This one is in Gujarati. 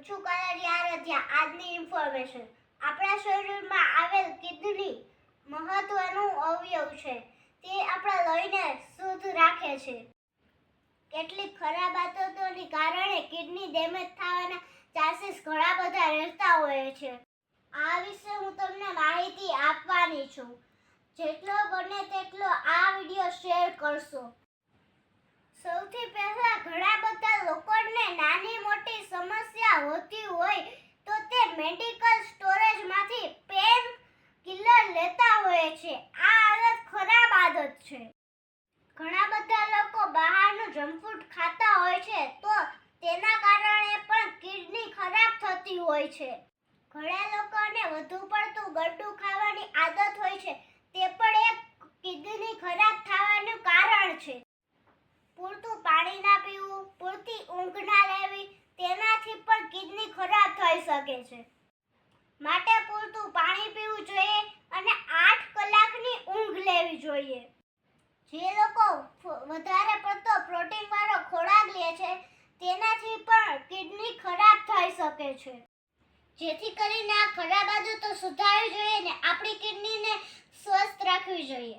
છું કલરિયા રથિયા. આજની ઇન્ફોર્મેશન. આપણા શરીરમાં આવેલ કિડની મહત્વનું અવયવ છે. તે આપણા લોહીને શુદ્ધ રાખે છે. કેટલીક ખરાબ આદતોને કારણે કિડની ડેમેજ થવાના ચાન્સીસ ઘણા બધા રહેતા હોય છે. આ વિશે હું તમને માહિતી આપવાની છું. જેટલો બને તેટલો આ વિડિયો શેર કરશો. સૌથી પહેલા ઘણા બધા લોકોને નાની મોટી સમસ્યા હોતી હોય તો તે મેડિકલ સ્ટોરેજમાંથી પેન કિલર લેતા હોય છે. આ આદત ખરાબ આદત છે. ઘણા બધા લોકો બહારનું જંક ફૂડ ખાતા હોય છે તો તેના કારણે પણ કિડની ખરાબ થતી હોય છે. ઘણા લોકોને વધુ પડતું ગળ્યું ખાવાની આદત હોય છે. તે પણ એક કિડની ખરાબ થવાનું કારણ છે. પૂરતું પાણી ના પીવું, પૂરતી ઊંઘ ના લેવી, તેનાથી પણ કિડની ખરાબ થઈ શકે છે. માટે પૂરતું પાણી પીવું જોઈએ અને 8 કલાકની ઊંઘ લેવી જોઈએ. જે લોકો વધારે પડતો પ્રોટીન વાળો ખોરાક લે છે તેનાથી પણ કિડની ખરાબ થઈ શકે છે. જેથી કરીને આ ખરાબ આદતો સુધારવી જોઈએ અને આપણી કિડનીને સ્વસ્થ રાખવી જોઈએ.